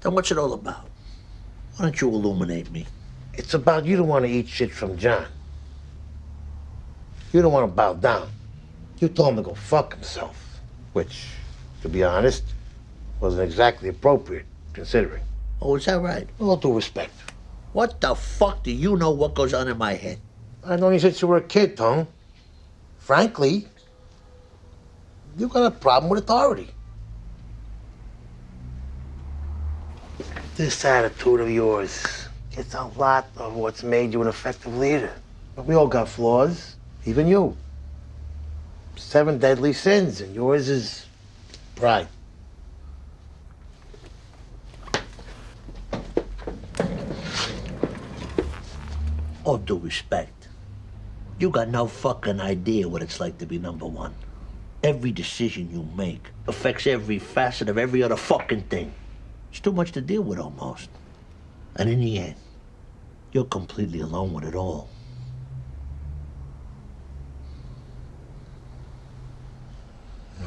Then what's it all about? Why don't you illuminate me? It's about you don't want to eat shit from John. You don't want to bow down. You told him to go fuck himself, which, to be honest, wasn't exactly appropriate, considering. Oh, is that right? All due respect. What the fuck do you know what goes on in my head? I know you since you were a kid, Tone. Frankly, you got a problem with authority. This attitude of yours, it's a lot of what's made you an effective leader. But we all got flaws, even you. 7 deadly sins, and yours is pride. All due respect. You got no fucking idea what it's like to be number one. Every decision you make affects every facet of every other fucking thing. It's too much to deal with almost. And in the end, you're completely alone with it all.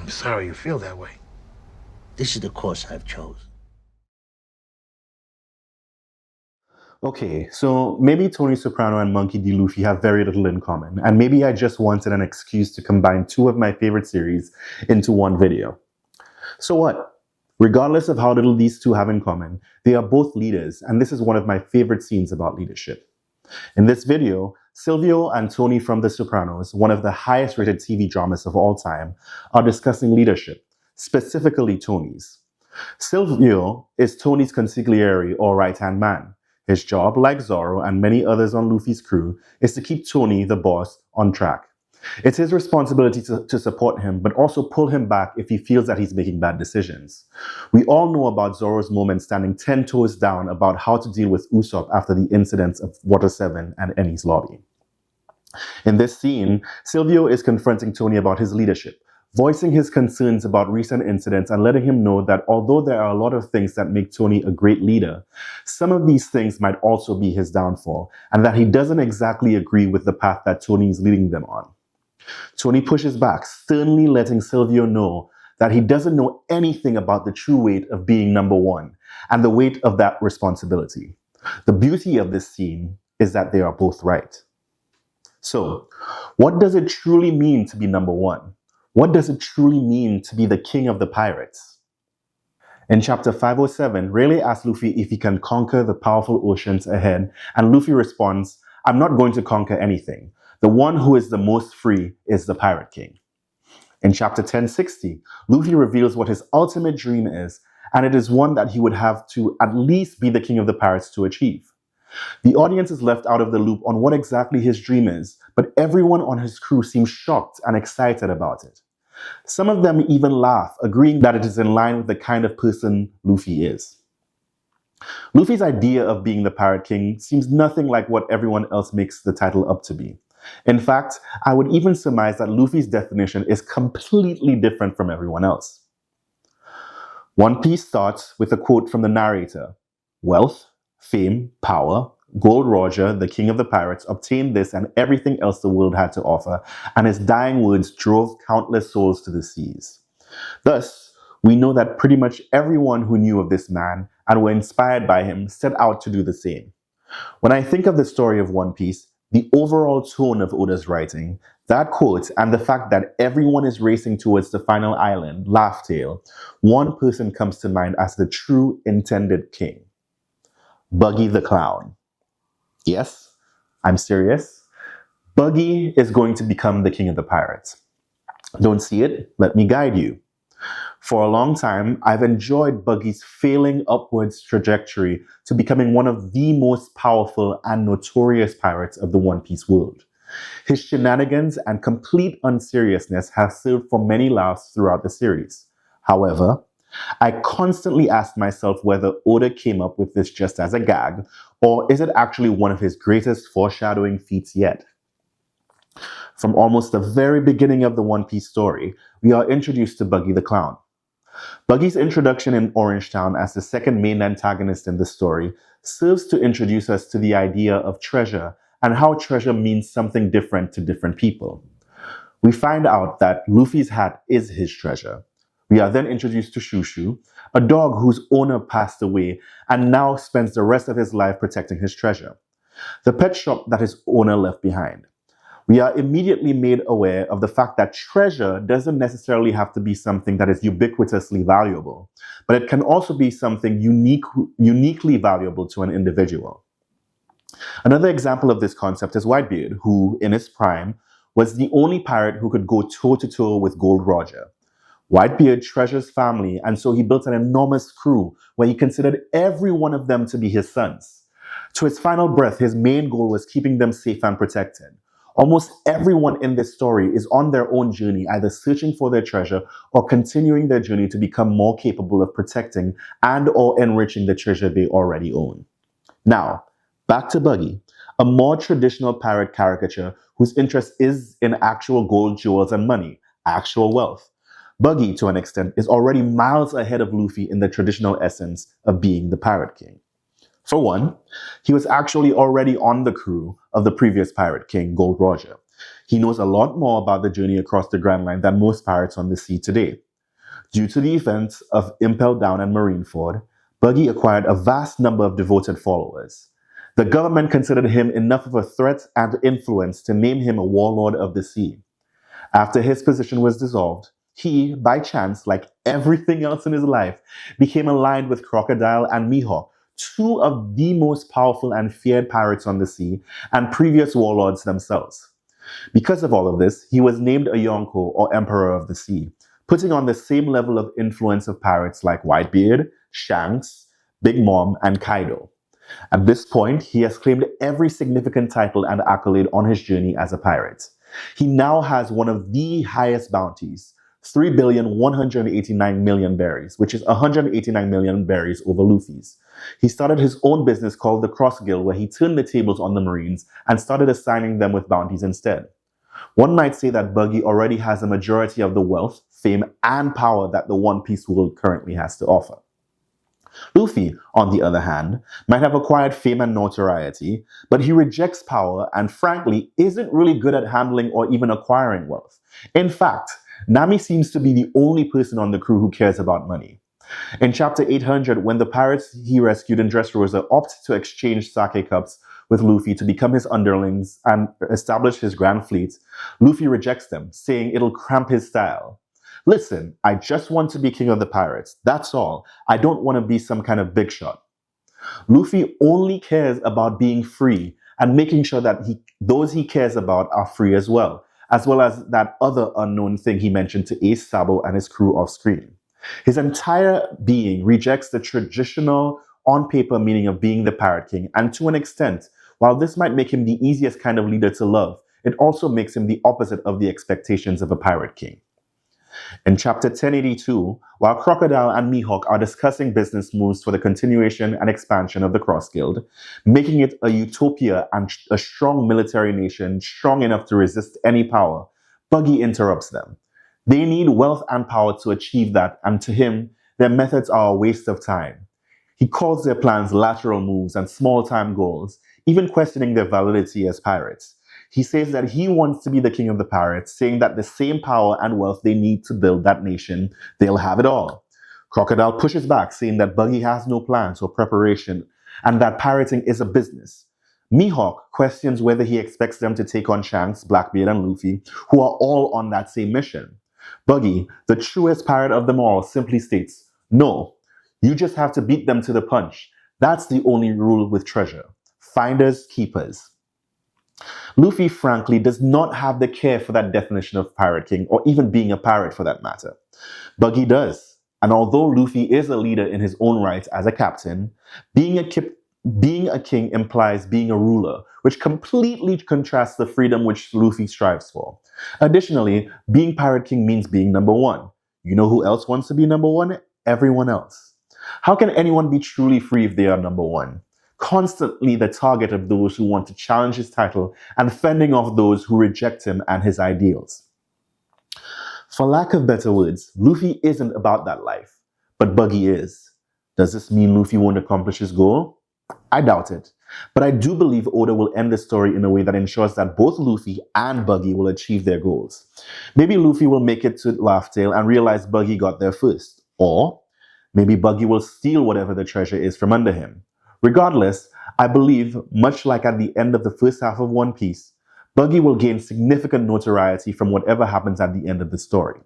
I'm sorry you feel that way. This is the course I've chosen. Okay, so maybe Tony Soprano and Monkey D. Luffy have very little in common, and maybe I just wanted an excuse to combine two of my favorite series into one video. So what? Regardless of how little these two have in common, they are both leaders, and this is one of my favorite scenes about leadership. In this video, Silvio and Tony from The Sopranos, one of the highest rated TV dramas of all time, are discussing leadership, specifically Tony's. Silvio is Tony's consigliere or right-hand man. His job, like Zorro and many others on Luffy's crew, is to keep Tony, the boss, on track. It's his responsibility to support him, but also pull him back if he feels that he's making bad decisions. We all know about Zorro's moment standing 10 toes down about how to deal with Usopp after the incidents of Water 7 and Enies Lobby. In this scene, Silvio is confronting Tony about his leadership, voicing his concerns about recent incidents and letting him know that although there are a lot of things that make Tony a great leader, some of these things might also be his downfall, and that he doesn't exactly agree with the path that Tony is leading them on. Tony pushes back, sternly letting Silvio know that he doesn't know anything about the true weight of being number one and the weight of that responsibility. The beauty of this scene is that they are both right. So, what does it truly mean to be number one? What does it truly mean to be the king of the pirates? In chapter 507, Rayleigh asks Luffy if he can conquer the powerful oceans ahead, and Luffy responds, "I'm not going to conquer anything. The one who is the most free is the Pirate King." In chapter 1060, Luffy reveals what his ultimate dream is, and it is one that he would have to at least be the king of the pirates to achieve. The audience is left out of the loop on what exactly his dream is, but everyone on his crew seems shocked and excited about it. Some of them even laugh, agreeing that it is in line with the kind of person Luffy is. Luffy's idea of being the Pirate King seems nothing like what everyone else makes the title up to be. In fact, I would even surmise that Luffy's definition is completely different from everyone else. One Piece starts with a quote from the narrator: "Wealth, fame, power, Gold Roger, the king of the pirates, obtained this and everything else the world had to offer, and his dying words drove countless souls to the seas." Thus, we know that pretty much everyone who knew of this man and were inspired by him set out to do the same. When I think of the story of One Piece, the overall tone of Oda's writing, that quote, and the fact that everyone is racing towards the final island, Laugh Tale, one person comes to mind as the true intended king: Buggy the Clown. Yes, I'm serious. Buggy is going to become the king of the pirates. Don't see it? Let me guide you. For a long time, I've enjoyed Buggy's failing upwards trajectory to becoming one of the most powerful and notorious pirates of the One Piece world. His shenanigans and complete unseriousness have served for many laughs throughout the series. However, I constantly ask myself whether Oda came up with this just as a gag, or is it actually one of his greatest foreshadowing feats yet? From almost the very beginning of the One Piece story, we are introduced to Buggy the Clown. Buggy's introduction in Orange Town as the second main antagonist in the story serves to introduce us to the idea of treasure and how treasure means something different to different people. We find out that Luffy's hat is his treasure. We are then introduced to Shushu, a dog whose owner passed away and now spends the rest of his life protecting his treasure, the pet shop that his owner left behind. We are immediately made aware of the fact that treasure doesn't necessarily have to be something that is ubiquitously valuable, but it can also be something uniquely valuable to an individual. Another example of this concept is Whitebeard, who, in his prime, was the only pirate who could go toe-to-toe with Gold Roger. Whitebeard treasures family, and so he built an enormous crew where he considered every one of them to be his sons. To his final breath, his main goal was keeping them safe and protected. Almost everyone in this story is on their own journey, either searching for their treasure or continuing their journey to become more capable of protecting and or enriching the treasure they already own. Now, back to Buggy, a more traditional pirate caricature whose interest is in actual gold, jewels, and money, actual wealth. Buggy, to an extent, is already miles ahead of Luffy in the traditional essence of being the Pirate King. For one, he was actually already on the crew of the previous Pirate King, Gold Roger. He knows a lot more about the journey across the Grand Line than most pirates on the sea today. Due to the events of Impel Down and Marineford, Buggy acquired a vast number of devoted followers. The government considered him enough of a threat and influence to name him a warlord of the sea. After his position was dissolved, he, by chance, like everything else in his life, became aligned with Crocodile and Mihawk, two of the most powerful and feared pirates on the sea and previous warlords themselves. Because of all of this, he was named a Yonko, or Emperor of the Sea, putting on the same level of influence of pirates like Whitebeard, Shanks, Big Mom, and Kaido. At this point, he has claimed every significant title and accolade on his journey as a pirate. He now has one of the highest bounties, 3,189,000,000 berries, which is 189 million berries over Luffy's. He started his own business called the Cross Guild, where he turned the tables on the Marines and started assigning them with bounties instead. One might say that Buggy already has a majority of the wealth, fame, and power that the One Piece world currently has to offer. Luffy, on the other hand, might have acquired fame and notoriety, but he rejects power and frankly isn't really good at handling or even acquiring wealth. In fact, Nami seems to be the only person on the crew who cares about money. In chapter 800, when the pirates he rescued in Dressrosa opt to exchange sake cups with Luffy to become his underlings and establish his grand fleet, Luffy rejects them, saying it'll cramp his style. Listen, I just want to be king of the pirates. That's all. I don't want to be some kind of big shot. Luffy only cares about being free and making sure that those he cares about are free as well as that other unknown thing he mentioned to Ace, Sabo, and his crew off screen. His entire being rejects the traditional on-paper meaning of being the Pirate King, and to an extent, while this might make him the easiest kind of leader to love, it also makes him the opposite of the expectations of a Pirate King. In chapter 1082, while Crocodile and Mihawk are discussing business moves for the continuation and expansion of the Cross Guild, making it a utopia and a strong military nation strong enough to resist any power, Buggy interrupts them. They need wealth and power to achieve that, and to him, their methods are a waste of time. He calls their plans lateral moves and small-time goals, even questioning their validity as pirates. He says that he wants to be the king of the pirates, saying that the same power and wealth they need to build that nation, they'll have it all. Crocodile pushes back, saying that Buggy has no plans or preparation, and that pirating is a business. Mihawk questions whether he expects them to take on Shanks, Blackbeard, and Luffy, who are all on that same mission. Buggy, the truest pirate of them all, simply states, "No, you just have to beat them to the punch. That's the only rule with treasure. Finders, keepers." Luffy, frankly, does not have the care for that definition of Pirate King, or even being a pirate for that matter. Buggy does. And although Luffy is a leader in his own right as a captain, being a king implies being a ruler, which completely contrasts the freedom which Luffy strives for. Additionally, being Pirate King means being number one. You know who else wants to be number one? Everyone else. How can anyone be truly free if they are number one? Constantly the target of those who want to challenge his title and fending off those who reject him and his ideals. For lack of better words, Luffy isn't about that life, but Buggy is. Does this mean Luffy won't accomplish his goal? I doubt it. But I do believe Oda will end the story in a way that ensures that both Luffy and Buggy will achieve their goals. Maybe Luffy will make it to Laugh Tale and realize Buggy got there first. Or maybe Buggy will steal whatever the treasure is from under him. Regardless, I believe, much like at the end of the first half of One Piece, Buggy will gain significant notoriety from whatever happens at the end of the story,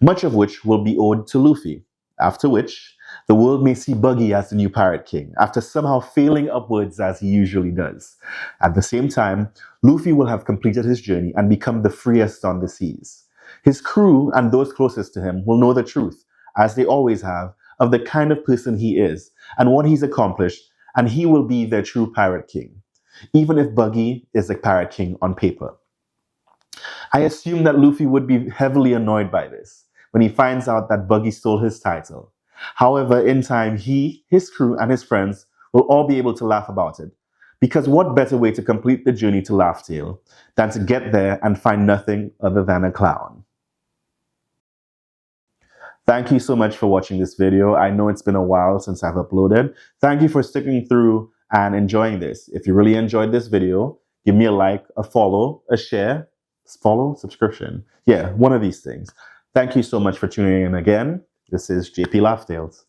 much of which will be owed to Luffy, after which the world may see Buggy as the new Pirate King, after somehow failing upwards as he usually does. At the same time, Luffy will have completed his journey and become the freest on the seas. His crew and those closest to him will know the truth, as they always have, of the kind of person he is and what he's accomplished, and he will be their true Pirate King, even if Buggy is the Pirate King on paper. I assume that Luffy would be heavily annoyed by this when he finds out that Buggy stole his title. However, in time, he, his crew, and his friends will all be able to laugh about it. Because what better way to complete the journey to Laugh Tale than to get there and find nothing other than a clown? Thank you so much for watching this video. I know it's been a while since I've uploaded. Thank you for sticking through and enjoying this. If you really enjoyed this video, give me a like, a follow, a share, subscription. Yeah, one of these things. Thank you so much for tuning in again. This is JP Laugh Tales.